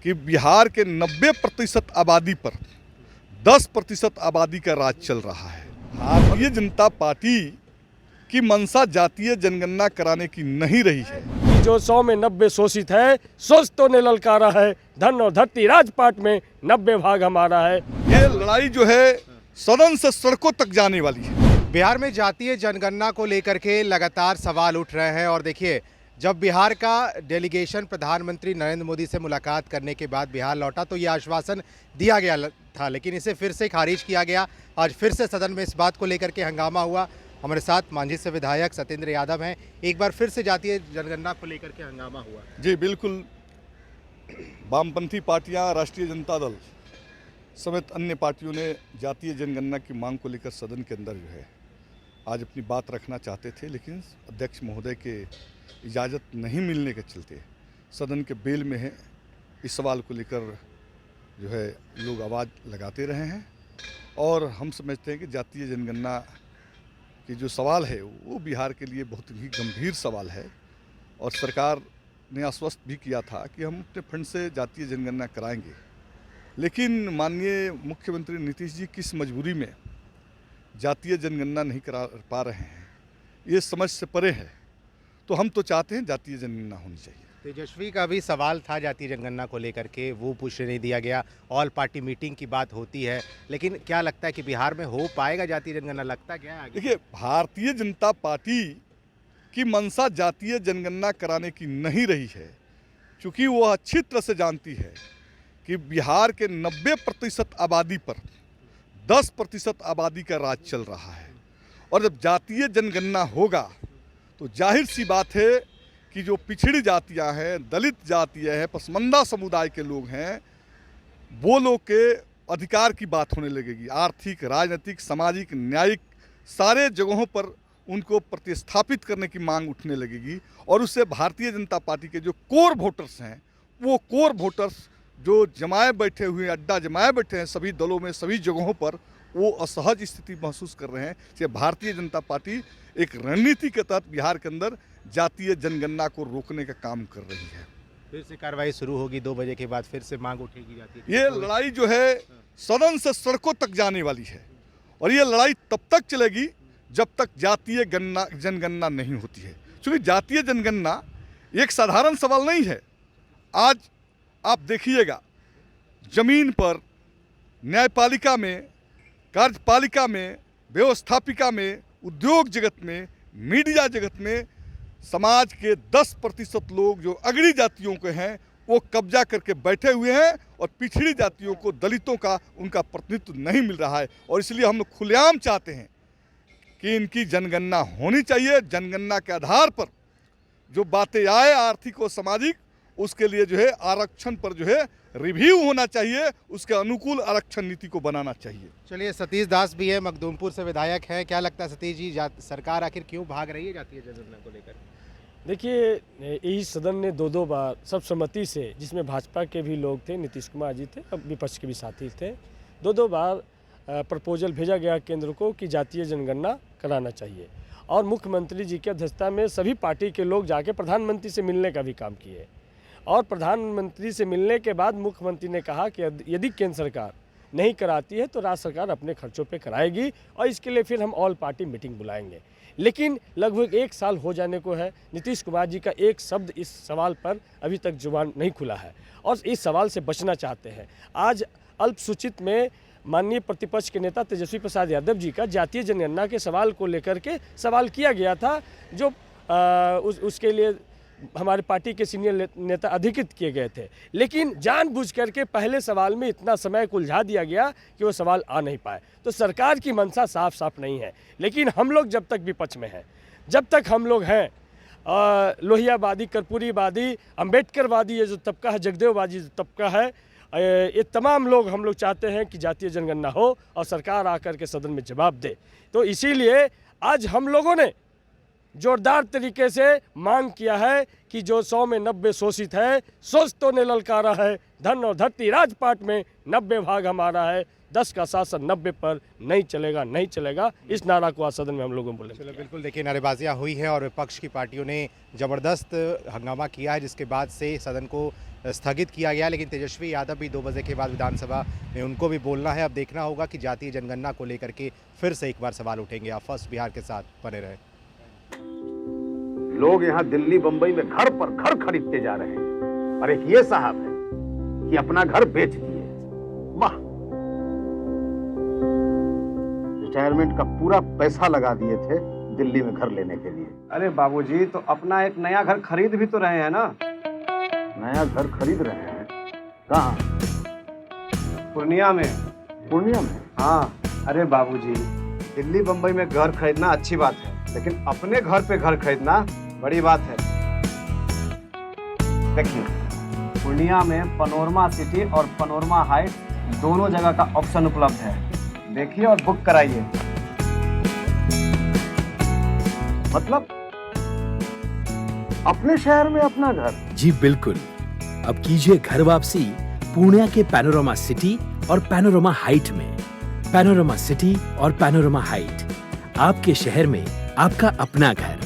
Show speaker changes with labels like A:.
A: कि बिहार के 90% आबादी पर 10% आबादी का राज चल रहा है। भारतीय जनता पार्टी की मंशा जातीय जनगणना कराने की नहीं रही है।
B: जो 100 में 90 शोषित है, शोषितों ने ललकारा है, धन और धरती राजपाट में 90 भाग हमारा है।
A: ये लड़ाई जो है सदन से सड़कों तक जाने वाली है।
C: बिहार में जातीय जनगणना को लेकर के लगातार सवाल उठ रहे हैं और देखिए, जब बिहार का डेलीगेशन प्रधानमंत्री नरेंद्र मोदी से मुलाकात करने के बाद बिहार लौटा तो ये आश्वासन दिया गया था, लेकिन इसे फिर से खारिज किया गया। आज फिर से सदन में इस बात को लेकर के हंगामा हुआ। हमारे साथ मांझी से विधायक सत्येंद्र यादव हैं। एक बार फिर से जातीय जनगणना को लेकर के हंगामा हुआ।
A: जी बिल्कुल, वामपंथी पार्टियां, राष्ट्रीय जनता दल समेत अन्य पार्टियों ने जातीय जनगणना की मांग को लेकर सदन के अंदर जो है आज अपनी बात रखना चाहते थे, लेकिन अध्यक्ष महोदय के इजाज़त नहीं मिलने के चलते सदन के बेल में है। इस सवाल को लेकर जो है लोग आवाज़ लगाते रहे हैं और हम समझते हैं कि जातीय जनगणना की जो सवाल है वो बिहार के लिए बहुत ही गंभीर सवाल है और सरकार ने आश्वस्त भी किया था कि हम अपने फंड से जातीय जनगणना कराएंगे, लेकिन माननीय मुख्यमंत्री नीतीश जी किस मजबूरी में जातीय जनगणना नहीं करा पा रहे हैं, ये समझ से परे है। तो हम तो चाहते हैं जातीय जनगणना होनी चाहिए।
C: तेजस्वी का भी सवाल था जातीय जनगणना को लेकर के, वो पूछने नहीं दिया गया। ऑल पार्टी मीटिंग की बात होती है, लेकिन क्या लगता है कि बिहार में हो पाएगा जातीय जनगणना? लगता क्या है आगे?
A: देखिए, भारतीय जनता पार्टी की मंशा जातीय जनगणना कराने की नहीं रही है, क्योंकि वो अच्छी तरह से जानती है कि बिहार के 90% आबादी पर 10% आबादी का राज चल रहा है। और जब जातीय जनगणना होगा तो जाहिर सी बात है कि जो पिछड़ी जातियां हैं, दलित जातियां हैं, पसमानदा समुदाय के लोग हैं, वो लोग के अधिकार की बात होने लगेगी। आर्थिक, राजनीतिक, सामाजिक, न्यायिक सारे जगहों पर उनको प्रतिस्थापित करने की मांग उठने लगेगी और उससे भारतीय जनता पार्टी के जो कोर वोटर्स हैं, वो कोर वोटर्स जो जमाए बैठे हुए, अड्डा जमाए बैठे हैं सभी दलों में, सभी जगहों पर, वो असहज स्थिति महसूस कर रहे हैं कि भारतीय जनता पार्टी एक रणनीति के तहत बिहार के अंदर जातीय जनगणना को रोकने का काम कर रही है।
C: फिर से कार्रवाई शुरू होगी 2 बजे के बाद, फिर से मांग उठेगी जाती है।
A: ये लड़ाई जो है सदन से सड़कों तक जाने वाली है और ये लड़ाई तब तक चलेगी जब तक जातीय जनगणना नहीं होती है, क्योंकि जातीय जनगणना एक साधारण सवाल नहीं है। आज आप देखिएगा, जमीन पर, न्यायपालिका में, कार्यपालिका में, व्यवस्थापिका में, उद्योग जगत में, मीडिया जगत में समाज के 10% लोग जो अग्रणी जातियों के हैं वो कब्जा करके बैठे हुए हैं और पिछड़ी जातियों को, दलितों का उनका प्रतिनिधित्व नहीं मिल रहा है। और इसलिए हम लोग खुलेआम चाहते हैं कि इनकी जनगणना होनी चाहिए। जनगणना के आधार पर जो बातें आए आर्थिक और सामाजिक, उसके लिए जो है आरक्षण पर जो है रिव्यू होना चाहिए, उसके अनुकूल आरक्षण नीति को बनाना चाहिए।
C: चलिए, सतीश दास भी है, मखदूमपुर से विधायक है। क्या लगता है सतीश जी, सरकार आखिर क्यों भाग रही है जातीय जनगणना को लेकर?
B: देखिए, यही सदन ने 2 बार सर्वसम्मति से, जिसमें भाजपा के भी लोग थे, नीतीश कुमार जी थे, अब विपक्ष के भी साथी थे, 2 बार प्रपोजल भेजा गया केंद्र को कि जातीय जनगणना कराना चाहिए। और मुख्यमंत्री जी की अध्यक्षता में सभी पार्टी के लोग जाके प्रधानमंत्री से मिलने का भी काम किए और प्रधानमंत्री से मिलने के बाद मुख्यमंत्री ने कहा कि यदि केंद्र सरकार नहीं कराती है तो राज्य सरकार अपने खर्चों पे कराएगी और इसके लिए फिर हम ऑल पार्टी मीटिंग बुलाएंगे। लेकिन लगभग 1 साल हो जाने को है, नीतीश कुमार जी का एक शब्द इस सवाल पर अभी तक जुबान नहीं खुला है और इस सवाल से बचना चाहते हैं। आज अल्पसूचित में माननीय प्रतिपक्ष के नेता तेजस्वी प्रसाद यादव जी का जातीय जनगणना के सवाल को लेकर के सवाल किया गया था, जो उसके लिए हमारे पार्टी के सीनियर नेता अधिकृत किए गए थे, लेकिन जानबूझ करके पहले सवाल में इतना समय उलझा दिया गया कि वो सवाल आ नहीं पाए। तो सरकार की मंशा साफ साफ नहीं है, लेकिन हम लोग जब तक विपक्ष में हैं, जब तक हम लोग हैं, लोहियावादी, कर्पूरीवादी, अम्बेडकरवादी ये जो तबका है, जगदेववादी जो तबका है, ये तमाम लोग, हम लोग चाहते हैं कि जातीय जनगणना हो और सरकार आकर के सदन में जवाब दे। तो इसीलिए आज हम लोगों ने जोरदार तरीके से मांग किया है कि जो 100 में 90 शोषित है, शोषितों ने ललकारा है, धन और धरती राजपाट में 90 भाग हमारा है, 10 का शासन 90 पर नहीं चलेगा, नहीं चलेगा। इस नारा को आज सदन में हम लोगों ने बोले।
C: चलो, बिल्कुल, देखिए, नारेबाजियाँ हुई हैं और विपक्ष की पार्टियों ने ज़बरदस्त हंगामा किया है, जिसके बाद से सदन को स्थगित किया गया, लेकिन तेजस्वी यादव भी 2 बजे के बाद विधानसभा में उनको भी बोलना है। अब देखना होगा कि जातीय जनगणना को लेकर के फिर से एक बार सवाल उठेंगे। आप फर्स्ट बिहार के साथ बने रहे।
D: लोग यहाँ दिल्ली बंबई में घर पर घर खरीदते जा रहे हैं, और एक ये साहब है कि अपना घर बेच दिए। वाह, रिटायरमेंट का पूरा पैसा लगा दिए थे दिल्ली में घर लेने के लिए।
E: अरे बाबूजी, तो अपना एक नया घर खरीद भी तो रहे हैं ना।
D: नया घर खरीद रहे हैं? कहाँ?
E: पूर्णिया में।
D: पूर्णिया में?
E: हाँ। अरे बाबूजी, दिल्ली बंबई में घर खरीदना अच्छी बात है, लेकिन अपने घर पे घर खरीदना बड़ी बात है। देखिए, पूर्णिया में पनोरमा सिटी और पनोरमा हाइट दोनों जगह का ऑप्शन उपलब्ध है। देखिए और बुक कराइए।
D: मतलब अपने शहर में अपना घर?
F: जी बिल्कुल। अब कीजिए घर वापसी पूर्णिया के पैनोरमा सिटी और पैनोरमा हाइट में। पैनोरमा सिटी और पैनोरमा हाइट, आपके शहर में आपका अपना घर।